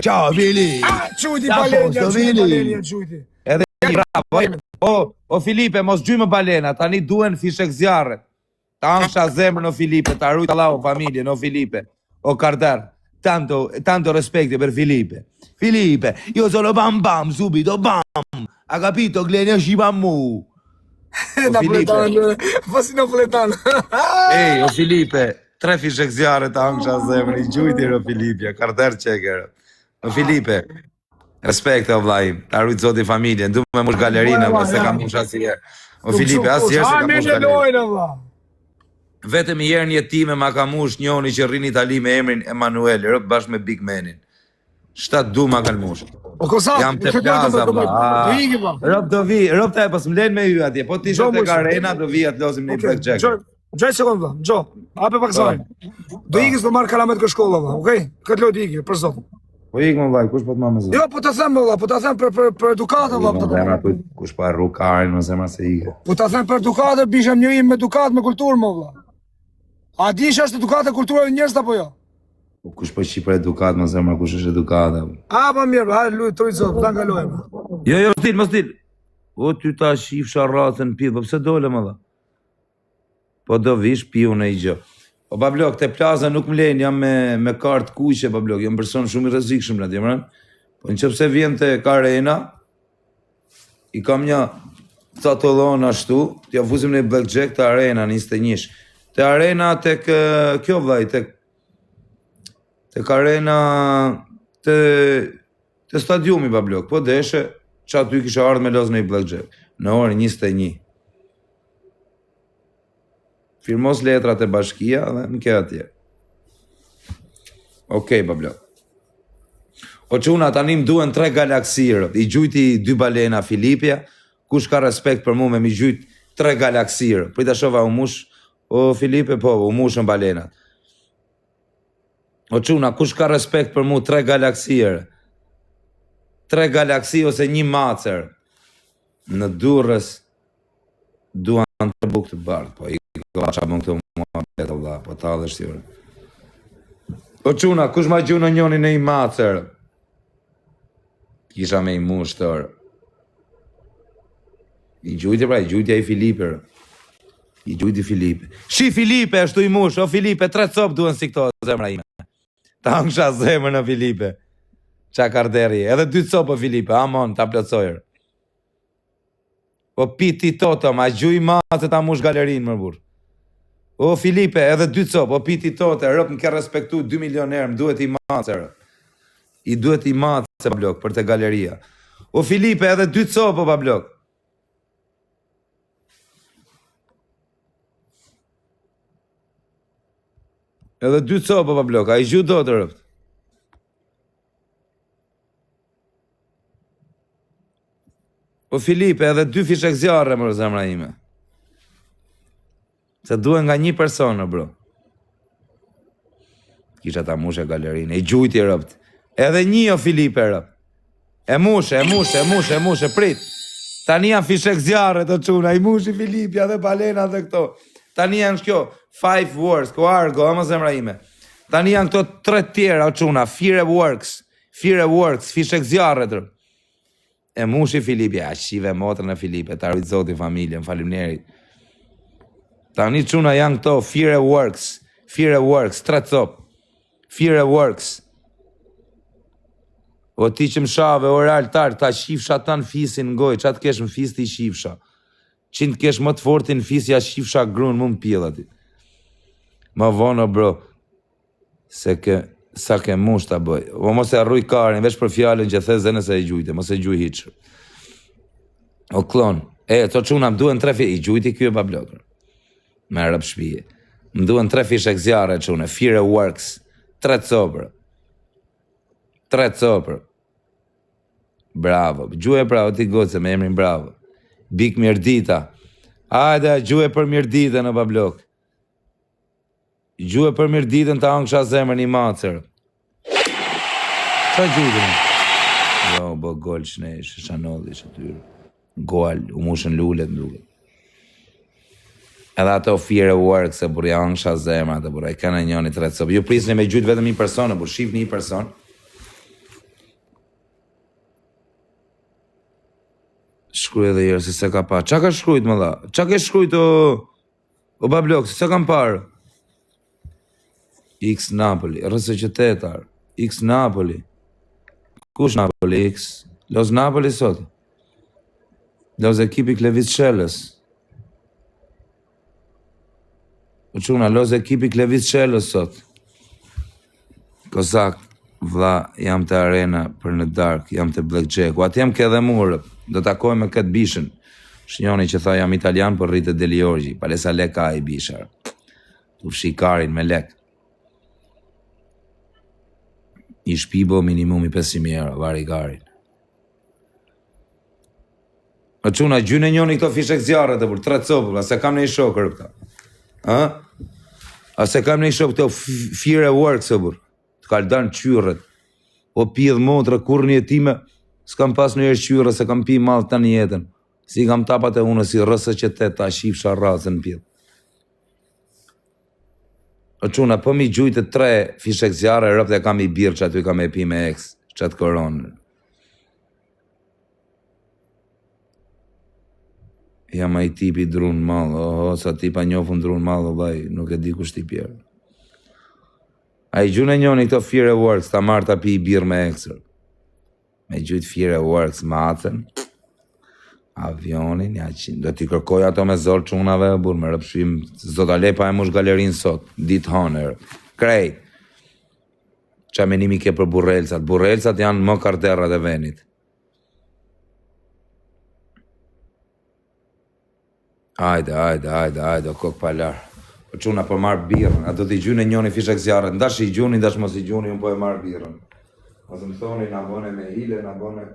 Ciao Fili. Qujti Balenja, qujti. Edhe një bravo. O Filipe, mos gjymë balena, tani duen fishek zjarre. Ta ansha zemrën o Filipe, ta rujt Allah o familjen o Filipe. O Kardar, tanto rispetto per Filipe. Filipe, io sono bam bam, subito bam. Ha capito, Glenia Shibamu? Napoletano, fossi napoletano. Ehi, o Filipe, 3 fishek zjarre ta ansha zemrën, I gjujti o Filipe, Kardar qeker. O Filipe, respekt o vlajim, ta rujt zoti familjen, du me mush galerinë, se ka mush asje. O Filipe, asje se ka mush galerinë. Vetëm I herë një time ma ka mush njoni që rrin Itali me emrin Emanuel, rëp bashkë me Big Manin. 7 du ma kanë mush. Jam të plaza, vla. Rëp do vi, rëp ta e pas m'len me ju atje, po t'ishe të karena, do vi atë losim një blackjack. Gjoj sekund, vla, gjo, ape pak zajnë. Do ikis do marrë kalamet kë shkolla, vla, okej? Këtë lojt ikis, për zotë. Po ikë më vlaj, kush po t'ma me zotë? Jo, po të them, vla, po të them për edukatë, vla. Kush pa rru karin, më zemra se ikë. Po të them për edukatë, bishem një im me edukatë, me kulturë, më vla. A di që është edukatë e kulturë e njërës apo jo? Po kush po qi për edukatë, më zemra, kush është edukatë? A, pa mirë, hajë luj, të rritë zotë, ta nga lojë. Jo, stil, më stil. O, ty ta shifsha ratën pidhë, po pse dole, më dha? Po do vish, piu në I gjë. O, bablok, te plaza nuk m'len, jam me kartë kuqe, bablok, jam person shumë I rrezikshëm, la dimran. Po në qëpse vjen të karena, I kam një catollon ashtu, t'ja fuzim në blackjack të arena, 21. Te arena tek kjo vllai, tek arena te stadiumi bablok, po deshe që aty kisha ardhë me loz në I blackjack, në orën 21. Firmos letrat e bashkia dhe në ke atje. Okej, bablok. O quna, tani m'duen 3 galaksirë, I gjujti 2 balena Filipja, kush ka respekt për mu me mi gjujt 3 galaksirë. Prita shova u mush, o Filipe, po, u mushën balenat. O quna, kush ka respekt për mu 3 galaksirë? 3 galaksi ose 1 macer. Në Durrës, duan të buk të bardh, po I ka bën këto mua betë, vlla, po ta dhe shtirë. O quna, kush ma gjunë në njoni në I macer? Kisha me I mush tërë. I gjujtja pra, I gjujtja I Filipe. I gjujti Filipe. Shi Filipe, ashtu I mush, o Filipe, 3 copë duen si këto, zemra ime. Ta nësha zemër në Filipe. Qa karderi, edhe 2 copë o Filipe, amon, ta plëtsojër. O piti toto, ma gjuj ma se ta mush galerinë, më burë. O Filipe, edhe 2 copë, o piti toto, rëp më ke respektu 2 milionerë, më duhet I macër. I duhet I macër, bablok, për te galeria. O Filipe, edhe 2 copë, o bablok. Edhe 2 copë, pa blok, a I gju do të rëpt. O Filipe, edhe 2 fishek zjarre, më zemra ime. Se duen nga 1 personë, bro. Kisha ta mushe galerinë, I gjujti rëpt. Edhe 1 o Filipe rëpt. E mushe, prit. Tani janë fishek zjarre të quna, I mushi Filipja dhe balena dhe këto. Tani janë shkjo, 5 works, ko argo, ama zemra ime. Tani janë këto 3 tjera, o quna, fire works, fishek zjarre tërë. E mushi Filipja, shive motrën e Filipe, ta rritë zoti familjen, falimnerit. Tani quna janë këto, fire works, 3 copë, fire works. O ti që më shave, oral tarë, ta shifsha ta në fisin ngoj, qa të kesh më fis të I shifsha. Qin të kesh më të fortin fisja shifsha grunë më më pjela ti. Ma vono, bro, se sa ke mush ta bëj. O mos e arruj karin, veç për fjallin që the zene se I gjujte, mos e gjuj hiqë. O klon, to quna më duen 3 fish, I gjujti kjo pa blokër. Me rëp shpije. Më duen 3 fishek zjarre qune, fire works, 3 copër. 3 copër. Bravo, gjuje bravo ti goce me emrin bravo. Bik Mirdita. Hajde, gjuje për Mirditën në bablok. Gjuje për Mirditën të angsha zemër një macër. Qa gjuje? Jo, bo gol shnesh, shanolli shëtyre. Gol, u mushën lullet në duke. Edhe ato fire work se bur janë angsha zemër, të bur, I kanë njëni 3 copë. Ju prisni me gjujt vetëm 1 person, bur shif 1 person. Shkruaj edhe herë se se ka pa. Qa ka shkrujt më dha? Qa ke shkrujt o bablok, se kam parë? X Napoli, rëse qytetar. X Napoli. Kush Napoli X? Los Napoli sot. Los ekipi Klevit Shelës. O quna, los ekipi Klevit Shelës sot. Kozak, vlla, jam të arena për në dark, jam të blackjack. Atë jam ke dhe murë, do takoj me këtë bishën. Shnjoni që tha jam italian, për rritë Deliorgji, palesa leka i bishar. Tu fshikarin me lek. I shpibo minimumi 500 euro, vari garin. O quna, gjyne njoni këto fishek zjarët e për 3 copë, se kam në i shokër këta. A se kam në i shokë këto fire work së bur. Të kaldan qyrët. O pidh motra, kur një time, s'kam pas në jeshtë qyrë, se kam pi malë të një jetën. Si kam tapat e unë, si rësë që te ta shifsha rrasën pidh. O quna, po mi gjujtë 3 fishek zjarë, rëpë dhe kam i birë që aty kam e pi me ex, që atë koronë. Jam a i tipi drunë malë, sa tipa njofën drunë malë, vaj, nuk e di kush ti pjerë. A i gjune njoni këto Fire Works, ta marrë ta pi i birë me eksër. Me gjujtë Fire Works matën, avionin, do t'i kërkoj ato me zorë qunave, burë me rëpshim, zdo t'a lepa e mush galerinë sot, ditë hanër, krejt. Qa menimi ke për burrelcat janë më karterrat e venit. Ajde, o kokë palar. Po quna po marrë birën, a do t'i gjune njoni fishek zjarët, ndash i gjuni, ndash mos i gjuni, unë po e marrë birën. Mos më thoni, na bone me hile, na bone...